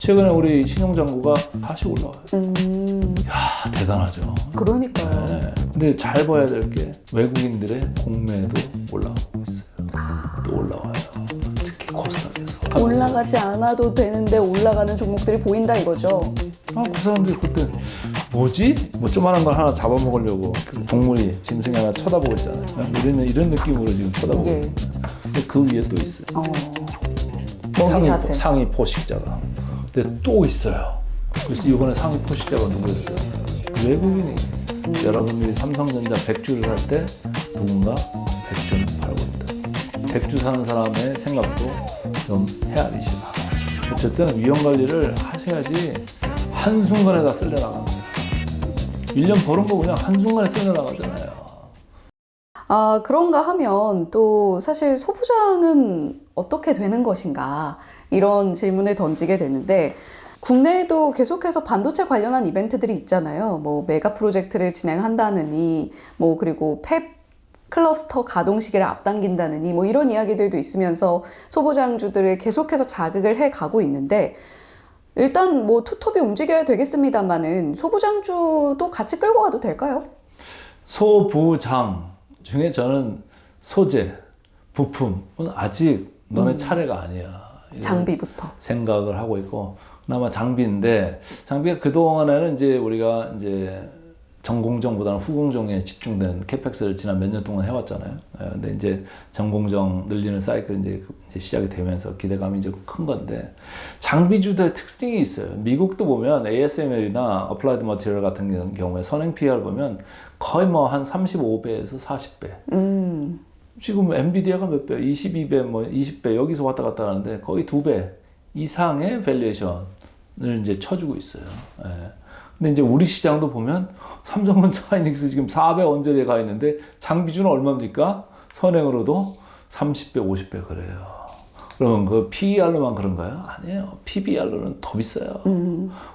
최근에 우리 신용장구가 다시 올라와요. 이야, 대단하죠. 그러니까요. 네. 근데 잘 봐야 될 게 외국인들의 공매도 올라가고 있어요. 또 올라와요. 특히 코스닥에서. 올라가지 않아도 되는데 올라가는 종목들이 보인다 이거죠. 그 사람들이 그때 뭐지? 뭐 조그만한 걸 하나 잡아먹으려고 그 동물이 짐승이 하나 쳐다보고 있잖아요. 우리는 이런 느낌으로 지금 쳐다보고 예. 있어요. 근데 그 위에 또 있어요. 먹이사슬. 상위 포식자가. 근데 또 있어요. 그래서 이번에 상위 포식자가 누구였어요? 외국인이. 여러분들이 삼성전자 100주를 살 때 누군가 100주는 팔고 있다. 100주 사는 사람의 생각도 좀 헤아리시라. 어쨌든 위험관리를 하셔야지 한순간에 다 쓸려 나갑니다. 1년 버는 거 그냥 한순간에 쓸려 나가잖아요. 아, 그런가 하면 또 사실 소부장은 어떻게 되는 것인가 이런 질문을 던지게 되는데 국내에도 계속해서 반도체 관련한 이벤트들이 있잖아요. 뭐 메가 프로젝트를 진행한다느니 뭐 그리고 팹 클러스터 가동 시기를 앞당긴다느니 뭐 이런 이야기들도 있으면서 소부장주들을 계속해서 자극을 해 가고 있는데 일단 뭐 투톱이 움직여야 되겠습니다만은 소부장주도 같이 끌고 가도 될까요? 소부장 중에 저는 소재, 부품은 아직 너네 차례가 아니야. 장비부터. 생각을 하고 있고, 그나마 장비인데, 장비가 그동안에는 이제 우리가 이제 전공정보다는 후공정에 집중된 캐펙스를 지난 몇 년 동안 해왔잖아요. 근데 이제 전공정 늘리는 사이클이 이제 시작이 되면서 기대감이 이제 큰 건데, 장비주들의 특징이 있어요. 미국도 보면 ASML이나 어플라이드 머티리얼 같은 경우에 선행 PR 보면 거의 뭐 한 35배에서 40배. 지금 엔비디아가 몇 배? 22배, 뭐 20배 여기서 왔다 갔다 하는데 거의 2배 이상의 밸류에이션을 이제 쳐주고 있어요. 예. 근데 이제 우리 시장도 보면 삼성전자 하이닉스 지금 4배 언저리에 가 있는데 장비주는 얼마입니까? 선행으로도 30배, 50배 그래요. 그러면 그 PER로만 그런가요? 아니에요. PBR로는 더 비싸요.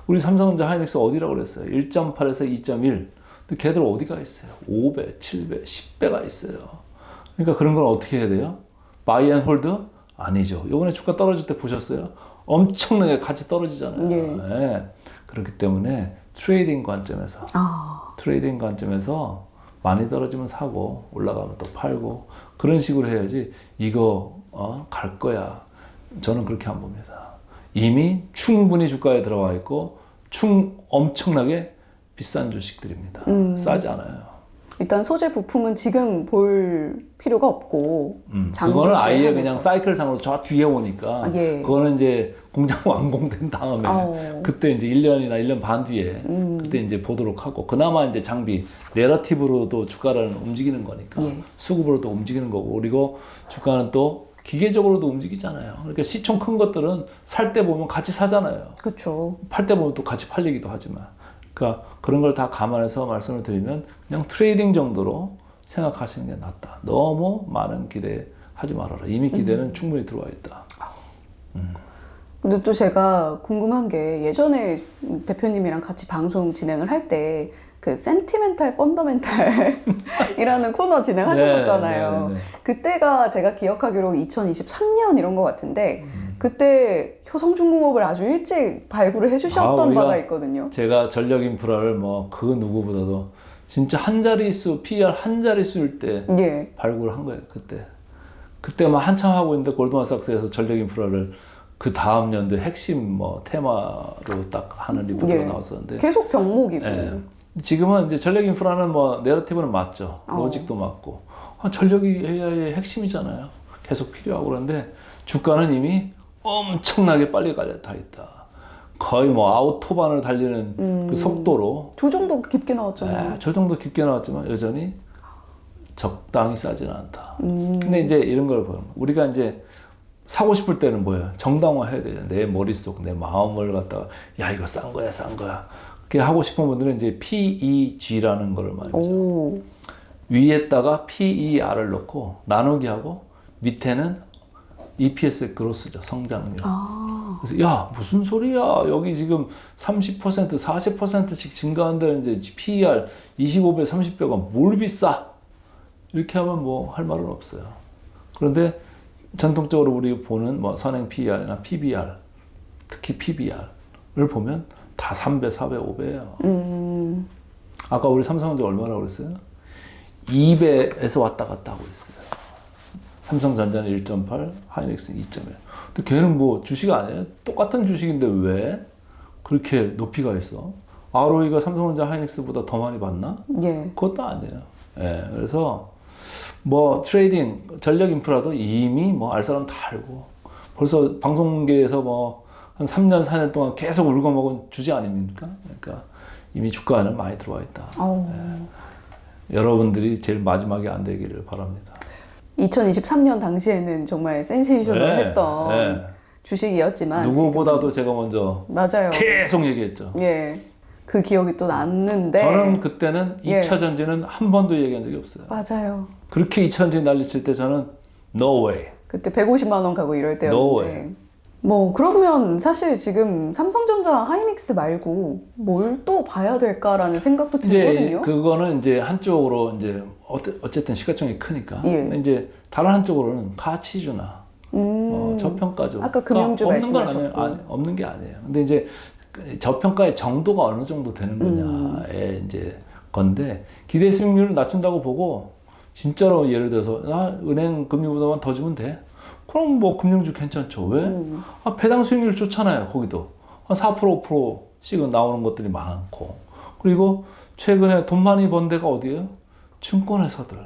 우리 삼성전자 하이닉스 어디라고 그랬어요? 1.8에서 2.1. 근데 걔들 어디가 있어요? 5배, 7배, 10배가 있어요. 그러니까 그런 건 어떻게 해야 돼요? 바이 앤 홀드? 아니죠. 이번에 주가 떨어질 때 보셨어요? 엄청나게 같이 떨어지잖아요. 네. 그렇기 때문에 트레이딩 관점에서 많이 떨어지면 사고 올라가면 또 팔고 그런 식으로 해야지 이거 갈 거야. 저는 그렇게 안 봅니다. 이미 충분히 주가에 들어와 있고 엄청나게 비싼 주식들입니다. 싸지 않아요. 일단 소재 부품은 지금 볼 필요가 없고 그거는 아예 그냥 사이클상으로 저 뒤에 오니까 예. 그거는 이제 공장 완공된 다음에 그때 이제 1년이나 1년 반 뒤에 그때 이제 보도록 하고 그나마 이제 장비 내러티브로도 주가를 움직이는 거니까 수급으로도 움직이는 거고 그리고 주가는 또 기계적으로도 움직이잖아요. 그러니까 시총 큰 것들은 살 때 보면 같이 사잖아요. 그렇죠. 팔 때 보면 또 같이 팔리기도 하지만 그러니까 그런 걸 다 감안해서 말씀을 드리면 그냥 트레이딩 정도로 생각하시는 게 낫다. 너무 많은 기대하지 말아라. 이미 기대는 충분히 들어와 있다. 근데 또 제가 궁금한 게 예전에 대표님이랑 같이 방송 진행을 할 때 그 센티멘탈 펀더멘탈이라는 코너 진행하셨었잖아요. 네. 그때가 제가 기억하기로 2023년 이런 것 같은데 그때 효성중공업을 아주 일찍 발굴을 해주셨던 바가 있거든요. 제가 전력 인프라를 뭐 그 누구보다도 진짜 한 자릿수 PR 한 자릿수일 때 발굴한 거예요. 그때 막 한참 하고 있는데 골드만삭스에서 전력 인프라를 그 다음 연도에 핵심 뭐 테마로 딱 하는 리포트가 나왔었는데 계속 병목이고. 지금은 이제 전력 인프라는 뭐 내러티브는 맞죠. 로직도 맞고 전력이 AI의 핵심이잖아요. 계속 필요하고 그런데 주가는 이미 엄청나게 빨리 다 있다. 거의 뭐 아우토반을 달리는 그 속도로 조정도 깊게 나왔잖아요. 조정도 깊게 나왔지만 여전히 적당히 싸지는 않다. 근데 이제 이런 걸 보면 우리가 이제 사고 싶을 때는 뭐예요? 정당화 해야 되잖아요. 내 머릿속, 내 마음을 갖다가 야 이거 싼 거야. 그렇게 하고 싶은 분들은 이제 PEG라는 거를 말이죠. 위에다가 PER을 넣고 나누기 하고 밑에는 EPS 그로스죠. 성장률. 그래서 야 무슨 소리야. 여기 지금 30% 40%씩 증가한다는 이제 PER 25배 30배가 뭘 비싸. 이렇게 하면 뭐 할 말은 없어요. 그런데 전통적으로 우리 보는 뭐 선행 PER이나 PBR 특히 PBR 보면 다 3배, 4배, 5배예요. 아까 우리 삼성전자 얼마라고 그랬어요? 2배에서 왔다 갔다 하고 있어요. 삼성전자는 1.8, 하이닉스는 2.1. 근데 걔는 뭐 주식 아니에요? 똑같은 주식인데 왜 그렇게 높이가 있어? ROE가 삼성전자, 하이닉스보다 더 많이 받나? 예. 그것도 아니에요. 예, 그래서 뭐 트레이딩, 전력 인프라도 이미 뭐 알 사람 다 알고 벌써 방송계에서 뭐 한 3년, 4년 동안 계속 울고 먹은 주제 아닙니까? 그러니까 이미 주가는 많이 들어와 있다. 예. 여러분들이 제일 마지막에 안 되기를 바랍니다. 2023년 당시에는 정말 센세이셔널했던 네. 주식이었지만 누구보다도 제가 먼저 맞아요. 계속 얘기했죠. 예. 그 기억이 또 났는데 저는 그때는 예. 2차 전지는 한 번도 얘기한 적이 없어요. 맞아요. 그렇게 2차 전지 난리칠 때 저는 no way. 그때 150만 원 가고 이럴 No 때였는데 뭐 그러면 사실 지금 삼성전자, 하이닉스 말고 뭘 또 봐야 될까라는 생각도 이제 들거든요. 그거는 이제 한쪽으로 이제 어쨌든 시가총이 크니까. 예. 근데 이제 다른 한쪽으로는 가치주나 저평가주. 아까 금융주 없는 건 말씀하셨고. 아니에요. 없는 게 아니에요. 근데 이제 저평가의 정도가 어느 정도 되는 거냐에 이제 건데 기대 수익률을 낮춘다고 보고 진짜로 예를 들어서 은행 금리보다만 더 주면 돼. 그럼 뭐 금융주 괜찮죠. 왜? 배당 수익률 좋잖아요. 거기도 한 4%, 5%씩은 나오는 것들이 많고. 그리고 최근에 돈 많이 번 데가 어디예요? 증권회사들.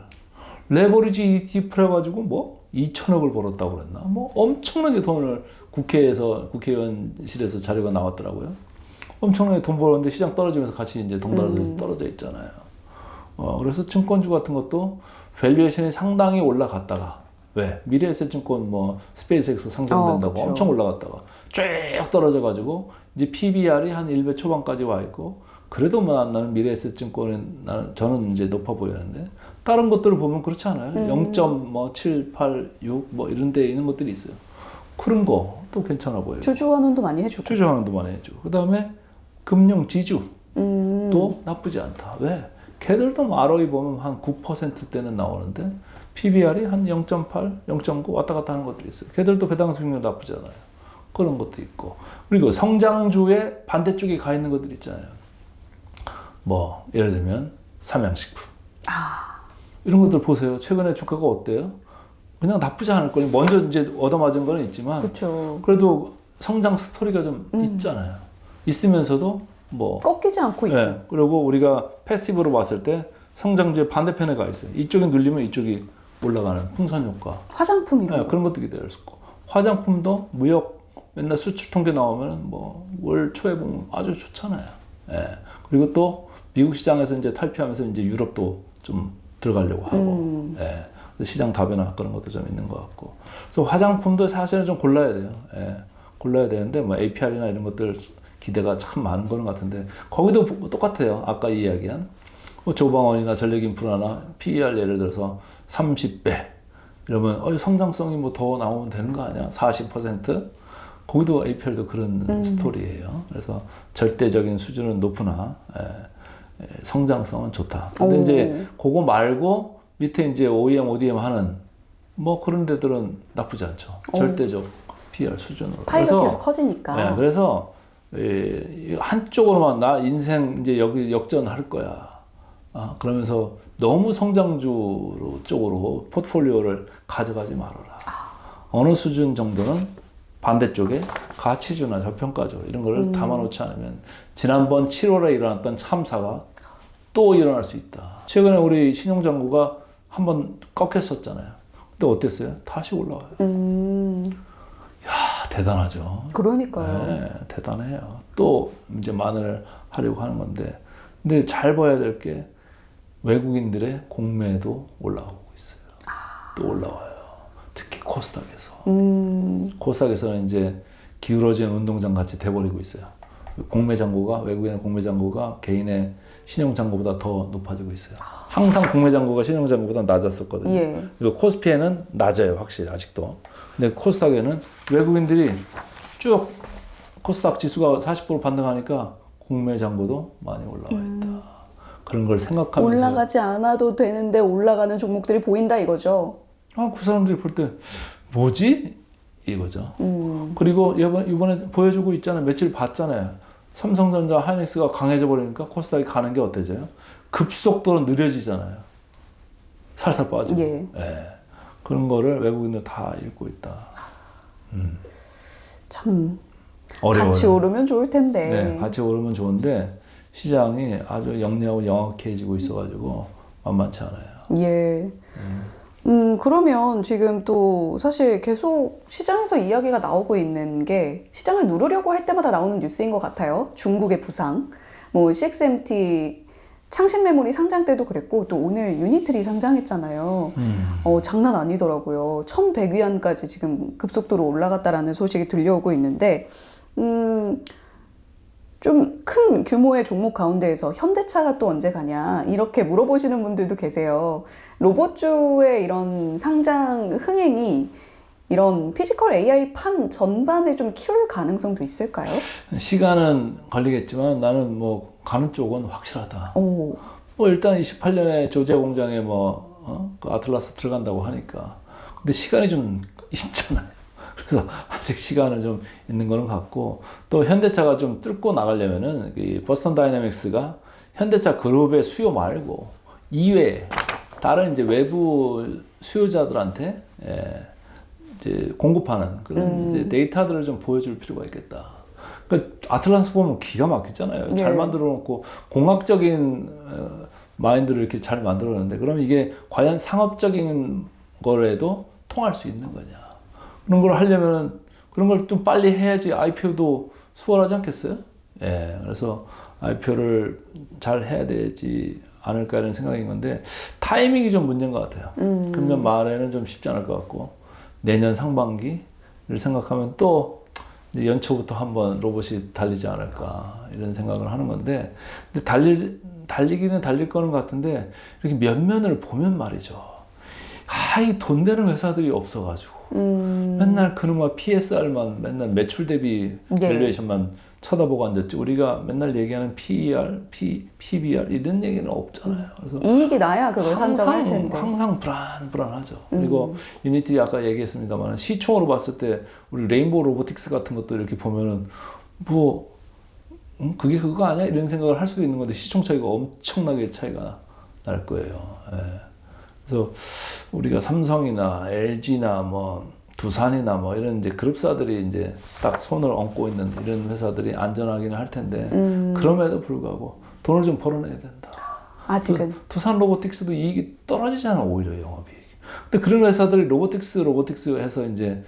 레버리지 ETF 풀어가지고 뭐 2천억을 벌었다고 그랬나? 뭐 엄청나게 돈을 국회의원실에서 자료가 나왔더라고요. 엄청나게 돈 벌었는데 시장 떨어지면서 같이 이제 동달아서 떨어져 있잖아요. 그래서 증권주 같은 것도 밸류에이션이 상당히 올라갔다가 왜? 미래에셋증권 뭐 스페이스X 상장된다고 그렇죠. 엄청 올라갔다가 쭉 떨어져가지고 이제 PBR이 한 1배 초반까지 와 있고 그래도 뭐 나는 미래에셋증권은 저는 이제 높아 보이는데 다른 것들을 보면 그렇지 않아요. 0.7, 8, 6 뭐 이런 데 있는 것들이 있어요. 그런 거 또 괜찮아 보여요. 주주환원도 많이 해주고. 주주환원도 많이 해주고 그 다음에 금융 지주 또 나쁘지 않다. 왜? 걔들도 뭐 ROE 보면 한 9%대는 나오는데 PBR이 한 0.8, 0.9 왔다 갔다 하는 것들이 있어요. 걔들도 배당 수익률 나쁘지 않아요. 그런 것도 있고. 그리고 성장주의 반대쪽에 가 있는 것들 있잖아요. 뭐 예를 들면 삼양식품. 이런 것들 보세요. 최근에 주가가 어때요? 그냥 나쁘지 않을 거예요. 먼저 이제 얻어맞은 건 있지만 그렇죠. 그래도 성장 스토리가 좀 있잖아요. 있으면서도 뭐 꺾이지 않고 있고. 네. 그리고 우리가 패시브로 봤을 때 성장주의 반대편에 가 있어요. 이쪽이 눌리면 이쪽이 올라가는 풍선 효과. 화장품 이런 네, 거. 그런 것도 기대할 수 있고. 화장품도 무역 맨날 수출 통계 나오면 뭐 월 초에 보면 아주 좋잖아요. 예. 그리고 또 미국 시장에서 이제 탈피하면서 이제 유럽도 좀 들어가려고 하고. 예. 그래서 시장 다변화 그런 것도 좀 있는 것 같고. 그래서 화장품도 사실은 좀 골라야 돼요. 예. 골라야 되는데 뭐 APR이나 이런 것들 기대가 참 많은 거는 같은데 거기도 똑같아요. 아까 이야기한 뭐 조방원이나 전력인프라나 PER 예를 들어서 30배 이러면 성장성이 뭐 더 나오면 되는 거 아니야? 40%? 거기도 APR도 그런 스토리예요. 그래서 절대적인 수준은 높으나 성장성은 좋다. 근데 이제 그거 말고 밑에 이제 OEM, ODM 하는 뭐 그런 데들은 나쁘지 않죠. 절대적 PR 수준으로. 파이가 계속 커지니까. 네, 그래서 한쪽으로만 나 인생 이제 여기 역전할 거야. 그러면서 너무 성장주 쪽으로 포트폴리오를 가져가지 말아라. 어느 수준 정도는 반대쪽에 가치주나 저평가주 이런 거를 담아놓지 않으면 지난번 7월에 일어났던 참사가 또 일어날 수 있다. 최근에 우리 신용장구가 한번 꺾였었잖아요. 근데 어땠어요? 다시 올라와요. 대단하죠. 그러니까요. 네, 대단해요. 또 이제 만회를 하려고 하는 건데, 근데 잘 봐야 될 게 외국인들의 공매도 올라오고 있어요. 또 올라와요. 특히 코스닥에서. 코스닥에서는 이제 기울어진 운동장 같이 돼버리고 있어요. 공매 잔고가 외국인의 공매 잔고가 개인의 신용 잔고보다 더 높아지고 있어요. 항상 공매 잔고가 신용 잔고보다 낮았었거든요. 예. 그리고 코스피에는 낮아요, 확실히 아직도. 근데 코스닥에는 외국인들이 쭉 코스닥 지수가 40% 반등하니까 공매 잔고도 많이 올라와 있다. 그런 걸 생각하면서 올라가지 않아도 되는데 올라가는 종목들이 보인다 이거죠. 그 사람들이 볼 때 뭐지? 이거죠. 그리고 이번에 보여주고 있잖아요. 며칠 봤잖아요. 삼성전자, 하이닉스가 강해져 버리니까 코스닥이 가는 게 어때져요? 급속도로 느려지잖아요. 살살 빠지고. 예. 예. 그런 거를 외국인들 다 읽고 있다. 참 어려워요. 같이 오르면 좋을 텐데. 네, 같이 오르면 좋은데 시장이 아주 영리하고 영악해지고 있어가지고 만만치 않아요. 예. 그러면 지금 또 사실 계속 시장에서 이야기가 나오고 있는 게 시장을 누르려고 할 때마다 나오는 뉴스인 것 같아요. 중국의 부상, 뭐 CXMT 창신 메모리 상장 때도 그랬고 또 오늘 유니트리 상장했잖아요. 장난 아니더라고요. 1100위안까지 지금 급속도로 올라갔다라는 소식이 들려오고 있는데 좀 큰 규모의 종목 가운데에서 현대차가 또 언제 가냐 이렇게 물어보시는 분들도 계세요. 로봇주의 이런 상장 흥행이 이런 피지컬 AI 판 전반을 좀 키울 가능성도 있을까요? 시간은 걸리겠지만 나는 뭐 가는 쪽은 확실하다. 오. 뭐 일단 28년에 조제 공장에 그 아틀라스 들어간다고 하니까. 근데 시간이 좀 있잖아요. 그래서 아직 시간은 좀 있는 거는 같고 또 현대차가 좀 뚫고 나가려면은 이 버스턴 다이내믹스가 현대차 그룹의 수요 말고 이외에 다른 이제 외부 수요자들한테 이제 공급하는 그런 이제 데이터들을 좀 보여줄 필요가 있겠다. 그러니까 아틀란스 보면 기가 막히잖아요. 잘 만들어 놓고 공학적인 마인드를 이렇게 잘 만들어 놓는데 그럼 이게 과연 상업적인 거라도 통할 수 있는 거냐. 그런 걸 하려면 그런 걸 좀 빨리 해야지 IPO도 수월하지 않겠어요? 예. 그래서 IPO를 잘 해야 되지 않을까 이런 생각인 건데 타이밍이 좀 문제인 것 같아요. 금년 말에는 좀 쉽지 않을 것 같고 내년 상반기를 생각하면 또 이제 연초부터 한번 로봇이 달리지 않을까 이런 생각을 하는 건데 근데 달리기는 달릴 거는 같은데 이렇게 몇 면을 보면 말이죠. 이 돈 되는 회사들이 없어가지고 맨날 그놈의 PSR만 맨날 매출 대비 밸류에이션만 쳐다보고 앉았지. 우리가 맨날 얘기하는 PER, PBR 이런 얘기는 없잖아요. 그래서 이익이 나야 그걸 산정할 텐데. 항상 불안하죠. 그리고 유니티 아까 얘기했습니다만 시총으로 봤을 때 우리 레인보우 로보틱스 같은 것도 이렇게 보면은 뭐 그게 그거 아니야? 이런 생각을 할 수도 있는 건데 시총 차이가 엄청나게 차이가 날 거예요. 예. 그래서 우리가 삼성이나 LG나 뭐 두산이나 뭐 이런 이제 그룹사들이 이제 딱 손을 얹고 있는 이런 회사들이 안전하기는 할 텐데 그럼에도 불구하고 돈을 좀 벌어내야 된다. 아직은. 두산 로보틱스도 이익이 떨어지잖아 오히려 영업이익. 근데 그런 회사들이 로보틱스 해서 이제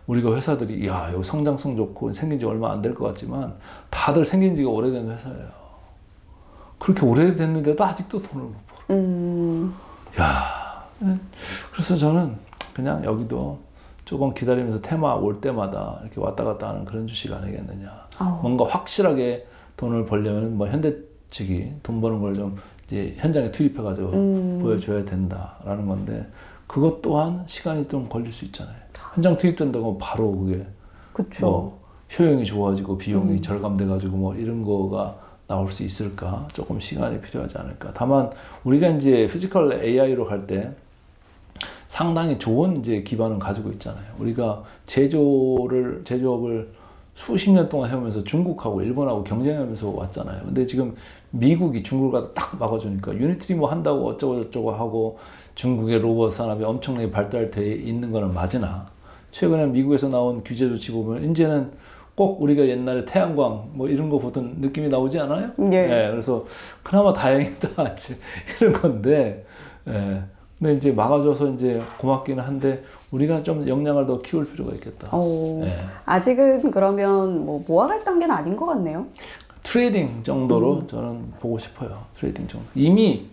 우리가 회사들이 야 여기 성장성 좋고 생긴 지 얼마 안 될 것 같지만 다들 생긴 지가 오래된 회사예요. 그렇게 오래됐는데도 아직도 돈을 못 벌어. 야. 그래서 저는 그냥 여기도 조금 기다리면서 테마 올 때마다 이렇게 왔다 갔다 하는 그런 주식 아니겠느냐. 뭔가 확실하게 돈을 벌려면 뭐 현대 측이 돈 버는 걸 좀 이제 현장에 투입해가지고 보여줘야 된다라는 건데 그것 또한 시간이 좀 걸릴 수 있잖아요. 현장 투입된다고 바로 그게 그쵸. 뭐 효용이 좋아지고 비용이 절감돼가지고 뭐 이런 거가 나올 수 있을까? 조금 시간이 필요하지 않을까. 다만 우리가 이제 피지컬 AI로 갈 때 상당히 좋은 이제 기반을 가지고 있잖아요. 우리가 제조업을 수십 년 동안 해오면서 중국하고 일본하고 경쟁하면서 왔잖아요. 근데 지금 미국이 중국을 갖다 딱 막아주니까 유니트리 뭐 한다고 어쩌고 저쩌고 하고 중국의 로봇 산업이 엄청나게 발달돼 있는 거는 맞으나 최근에 미국에서 나온 규제 조치 보면 이제는 꼭 우리가 옛날에 태양광 뭐 이런 거 보던 느낌이 나오지 않아요? 예. 네, 그래서 그나마 다행이다 이런 건데, 예. 근데 이제 막아줘서 이제 고맙기는 한데 우리가 좀 역량을 더 키울 필요가 있겠다. 예. 아직은 그러면 뭐 모아갈 단계는 아닌 것 같네요. 트레이딩 정도로 저는 보고 싶어요. 트레이딩 정도. 이미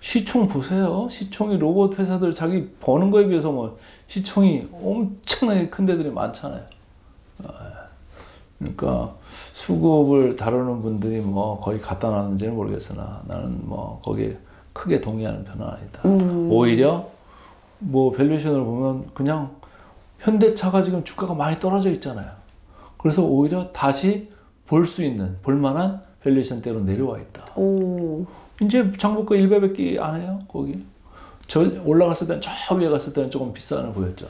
시총 보세요. 시총이 로봇 회사들 자기 버는 거에 비해서 뭐 시총이 엄청나게 큰 데들이 많잖아요. 그러니까 수급을 다루는 분들이 뭐 거의 갖다 놨는지는 모르겠으나 나는 뭐 거기에 크게 동의하는 편은 아니다. 오히려 뭐 밸류에이션을 보면 그냥 현대차가 지금 주가가 많이 떨어져 있잖아요. 그래서 오히려 다시 볼만한 밸류에이션대로 내려와 있다. 이제 장부가 1배밖에 안 해요, 거기. 저 올라갔을 때는 저 위에 갔을 때는 조금 비싼 을 보였죠.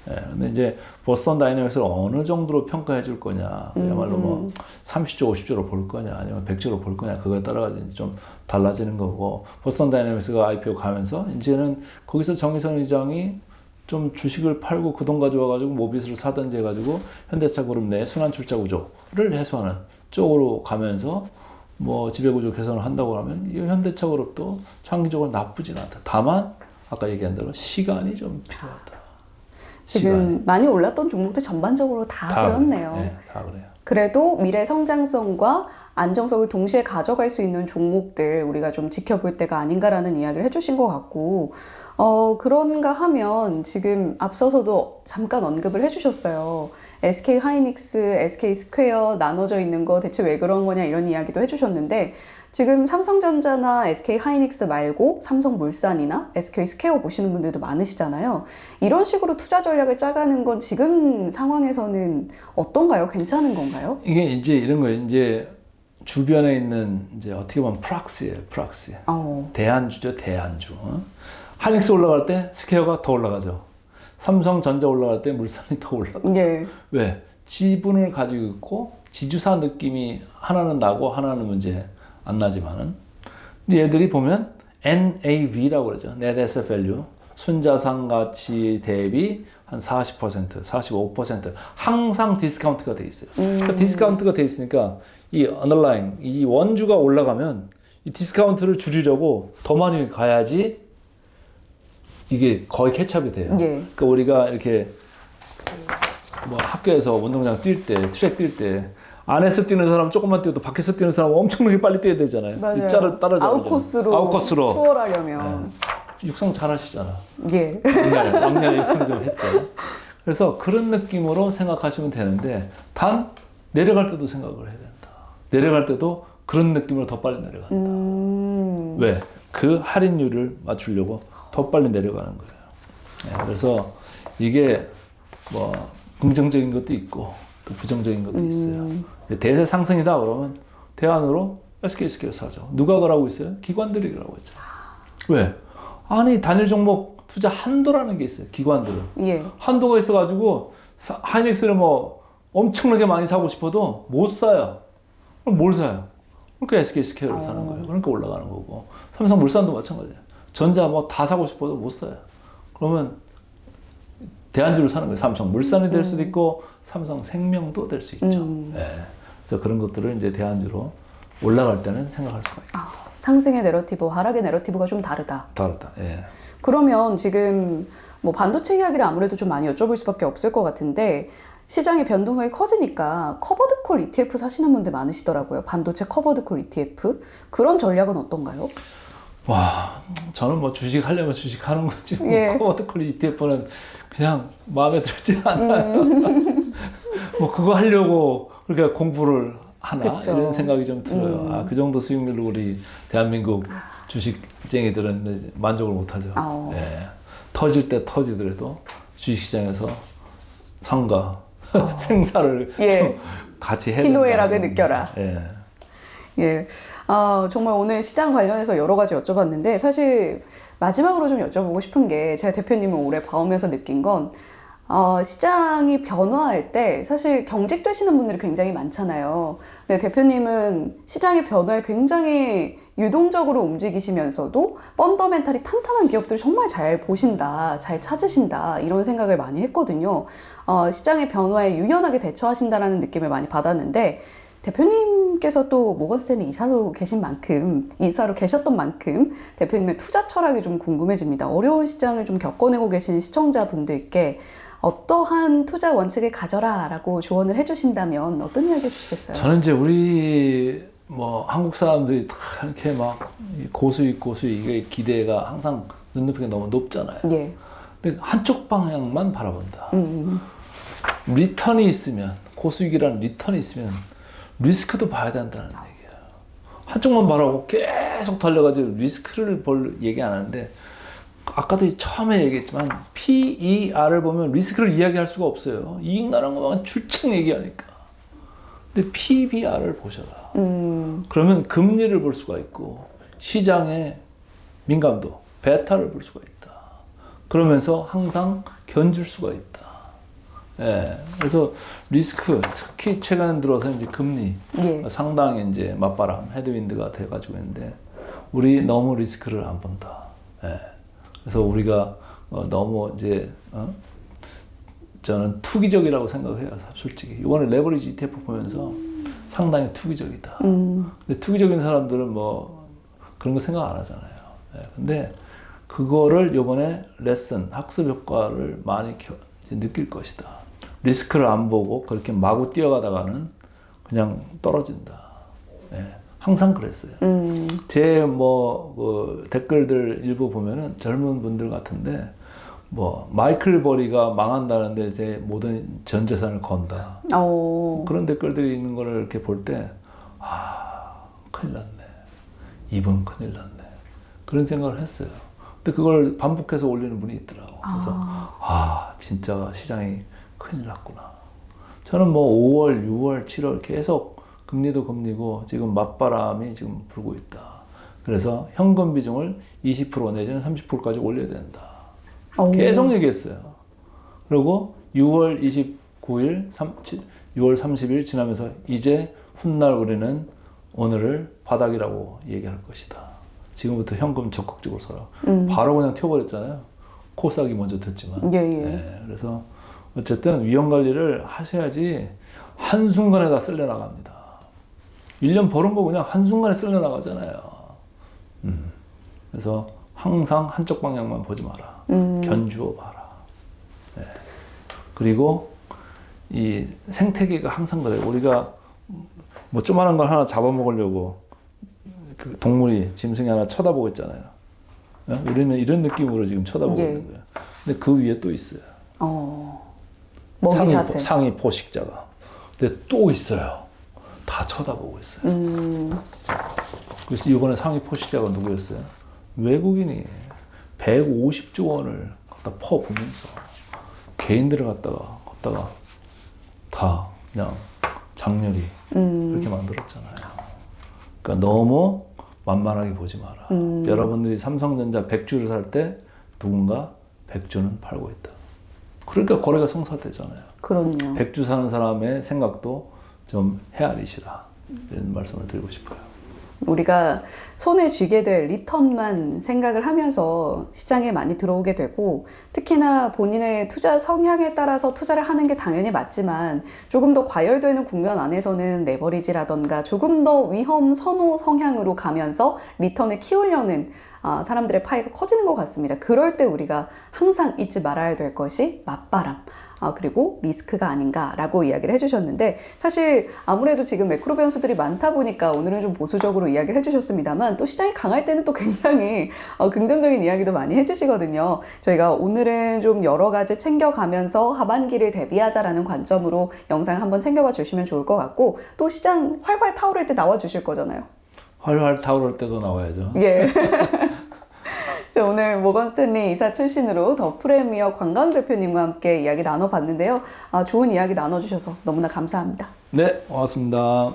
예, 근데 이제 보스턴 다이내믹스를 어느 정도로 평가해 줄 거냐, 그야말로 뭐 30조, 50조로 볼 거냐, 아니면 100조로 볼 거냐, 그거에 따라 좀 달라지는 거고, 보스턴 다이내믹스가 IPO 가면서 이제는 거기서 정의선 의장이 좀 주식을 팔고 그 돈 가져와가지고 모비스를 사든지 해가지고 현대차 그룹 내 순환 출자 구조를 해소하는 쪽으로 가면서 뭐 지배구조 개선을 한다고 하면 이 현대차 그룹도 장기적으로 나쁘진 않다. 다만 아까 얘기한 대로 시간이 좀 필요하다. 지금 많이 올랐던 종목들 전반적으로 다 그렇네요. 그래요. 네, 다 그래요. 그래도 미래 성장성과 안정성을 동시에 가져갈 수 있는 종목들 우리가 좀 지켜볼 때가 아닌가라는 이야기를 해주신 것 같고, 그런가 하면 지금 앞서서도 잠깐 언급을 해주셨어요. SK 하이닉스, SK 스퀘어 나눠져 있는 거 대체 왜 그런 거냐 이런 이야기도 해주셨는데, 지금 삼성전자나 SK 하이닉스 말고 삼성물산이나 SK 스퀘어 보시는 분들도 많으시잖아요. 이런 식으로 투자 전략을 짜가는 건 지금 상황에서는 어떤가요? 괜찮은 건가요? 이게 이제 이런 거예요. 이제 주변에 있는 이제 어떻게 보면 프락시예요, 프락시. 대안주죠, 대안주. 하이닉스 올라갈 때 스퀘어가 더 올라가죠. 삼성전자 올라갈 때 물산이 더 올라가. 예. 왜? 지분을 가지고 있고 지주사 느낌이 하나는 나고 하나는 이제 안 나지만은, 근데 얘들이 보면 NAV라고 그러죠. Net Asset Value. 순자산 가치 대비 한 40%, 45% 항상 디스카운트가 돼 있어요. 그러니까 디스카운트가 돼 있으니까 이 underlying, 이 원주가 올라가면 이 디스카운트를 줄이려고 더 많이 가야지 이게 거의 캐치업이 돼요. 예. 그러니까 우리가 이렇게 뭐 학교에서 운동장 뛸 때, 트랙 뛸 때 안에서 뛰는 사람 조금만 뛰어도 밖에서 뛰는 사람 엄청나게 빨리 뛰어야 되잖아요. 맞아요. 따라잡아야 아웃코스로 수월하려면. 네. 육상 잘하시잖아. 예. 왕년에 육상 좀 했죠. 그래서 그런 느낌으로 생각하시면 되는데, 단 내려갈 때도 생각을 해야 된다. 내려갈 때도 그런 느낌으로 더 빨리 내려간다. 왜? 그 할인율을 맞추려고 더 빨리 내려가는 거예요. 네, 그래서 이게 뭐 긍정적인 것도 있고 또 부정적인 것도 있어요. 대세 상승이다 그러면 대안으로 SK 스퀘어 사죠. 누가 그러고 있어요? 기관들이 그러고 있죠. 왜? 아니 단일 종목 투자 한도라는 게 있어요. 기관들은. 예. 한도가 있어가지고 하이닉스를 뭐 엄청나게 많이 사고 싶어도 못 사요. 그럼 뭘 사요? 그러니까 SK 스퀘어를 사는 거예요. 그러니까 올라가는 거고, 삼성물산도 마찬가지예요. 전자 뭐 다 사고 싶어도 못 사요. 그러면 대안주를 사는 거예요. 삼성물산이 될 수도 있고 삼성생명도 될 수 있죠. 네. 그래서 그런 것들을 이제 대안주로 올라갈 때는 생각할 수가 있다. 상승의 내러티브, 하락의 내러티브가 좀 다르다. 다르다. 예. 그러면 지금 뭐 반도체 이야기를 아무래도 좀 많이 여쭤볼 수밖에 없을 것 같은데, 시장의 변동성이 커지니까 커버드콜 ETF 사시는 분들 많으시더라고요. 반도체 커버드콜 ETF. 그런 전략은 어떤가요? 와, 저는 뭐 주식 하려면 주식 하는 거지. 뭐 예. 커버드콜 ETF는 그냥 마음에 들지 않아요. 뭐 그거 하려고 그렇게 공부를 하나? 그쵸. 이런 생각이 좀 들어요. 아, 그 정도 수익률로 우리 대한민국 주식쟁이들은 이제 만족을 못 하죠. 예. 터질 때 터지더라도 주식시장에서 상가, 생사를 예. 좀 같이 해야 희노애락을 된다는. 느껴라. 예. 예. 정말 오늘 시장 관련해서 여러 가지 여쭤봤는데, 사실 마지막으로 좀 여쭤보고 싶은 게, 제가 대표님을 오래 봐오면서 느낀 건, 시장이 변화할 때 사실 경직되시는 분들이 굉장히 많잖아요. 근데 대표님은 시장의 변화에 굉장히 유동적으로 움직이시면서도 펀더멘탈이 탄탄한 기업들 정말 잘 보신다, 잘 찾으신다, 이런 생각을 많이 했거든요. 시장의 변화에 유연하게 대처하신다라는 느낌을 많이 받았는데, 대표님께서 또 모건스탠리 이사로 계셨던 만큼 대표님의 투자 철학이 좀 궁금해집니다. 어려운 시장을 좀 겪어내고 계신 시청자분들께 어떠한 투자 원칙을 가져라 라고 조언을 해주신다면 어떤 이야기 해주시겠어요? 저는 이제 우리 뭐 한국 사람들이 다 이렇게 막 고수익 이게 기대가 항상 눈높이가 너무 높잖아요. 예. 근데 한쪽 방향만 바라본다. 리턴이 있으면, 고수익이라는 리턴이 있으면 리스크도 봐야 된다는 얘기예요. 한쪽만 바라보고 계속 달려가지고 리스크를 볼 얘기 안 하는데, 아까도 처음에 얘기했지만 PER을 보면 리스크를 이야기할 수가 없어요. 이익 나는 것만 줄창 얘기하니까. 근데 PBR을 보셔라. 그러면 금리를 볼 수가 있고 시장의 민감도, 베타를 볼 수가 있다. 그러면서 항상 견줄 수가 있다. 예. 그래서 리스크, 특히 최근 들어서 이제 금리 예. 상당히 이제 맞바람, 헤드윈드가 돼가지고 있는데 우리 너무 리스크를 안 본다. 예. 그래서 우리가 너무 이제 저는 투기적이라고 생각해요, 솔직히. 이번에 레버리지 ETF 보면서 상당히 투기적이다. 근데 투기적인 사람들은 뭐 그런 거 생각 안 하잖아요. 예. 근데 그거를 이번에 레슨, 학습 효과를 많이 느낄 것이다. 리스크를 안 보고 그렇게 마구 뛰어가다가는 그냥 떨어진다. 예. 항상 그랬어요. 제 댓글들 일부 보면은 젊은 분들 같은데 마이클 버리가 망한다는데 제 모든 전 재산을 건다. 그런 댓글들이 있는 거를 이렇게 볼 때 큰일 났네. 이번 큰일 났네. 그런 생각을 했어요. 근데 그걸 반복해서 올리는 분이 있더라고. 그래서 진짜 시장이 큰일 났구나. 저는 5월, 6월, 7월 계속 금리도 금리고 지금 맞바람이 지금 불고 있다. 그래서 현금 비중을 20% 내지는 30%까지 올려야 된다. 계속 얘기했어요. 그리고 6월 29일, 6월 30일 지나면서 이제 훗날 우리는 오늘을 바닥이라고 얘기할 것이다. 지금부터 현금 적극적으로 써라. 바로 그냥 튀어버렸잖아요. 코스닥이 먼저 됐지만. 네, 그래서 어쨌든 위험 관리를 하셔야지 한순간에 다 쓸려나갑니다. 1년 버는 거 그냥 한순간에 쓸려나가잖아요. 그래서 항상 한쪽 방향만 보지 마라. 견주어 봐라. 네. 그리고 이 생태계가 항상 그래요. 우리가 조그마한 걸 하나 잡아먹으려고 그 동물이, 짐승이 하나 쳐다보고 있잖아요. 네? 우리는 이런 느낌으로 지금 쳐다보고 있는 거예요. 근데 그 위에 또 있어요. 먹이사슬. 상위 포식자가. 근데 또 있어요. 다 쳐다보고 있어요. 그래서 이번에 상위 포식자가 누구였어요? 외국인이 150조 원을 갖다 퍼부면서 개인들을 갖다가 다 그냥 장렬히 그렇게 만들었잖아요. 그러니까 너무 만만하게 보지 마라. 여러분들이 삼성전자 100주를 살 때 누군가 100주는 팔고 있다. 그러니까 거래가 성사되잖아요. 그럼요. 100주 사는 사람의 생각도 좀 헤아리시라. 이런 말씀을 드리고 싶어요. 우리가 손에 쥐게 될 리턴만 생각을 하면서 시장에 많이 들어오게 되고, 특히나 본인의 투자 성향에 따라서 투자를 하는 게 당연히 맞지만 조금 더 과열되는 국면 안에서는 레버리지라던가 조금 더 위험 선호 성향으로 가면서 리턴을 키우려는 사람들의 파이가 커지는 것 같습니다. 그럴 때 우리가 항상 잊지 말아야 될 것이 맞바람, 그리고 리스크가 아닌가라고 이야기를 해주셨는데, 사실 아무래도 지금 매크로 변수들이 많다 보니까 오늘은 좀 보수적으로 이야기를 해주셨습니다만, 또 시장이 강할 때는 또 굉장히 긍정적인 이야기도 많이 해주시거든요. 저희가 오늘은 좀 여러 가지 챙겨가면서 하반기를 대비하자라는 관점으로 영상 한번 챙겨봐 주시면 좋을 것 같고, 또 시장 활활 타오를 때 나와 주실 거잖아요. 활활 타오를 때도 나와야죠. 예. 오늘 모건 스탠리 이사 출신으로 더 프레미어 광관 대표님과 함께 이야기 나눠봤는데요. 좋은 이야기 나눠주셔서 너무나 감사합니다. 네, 고맙습니다.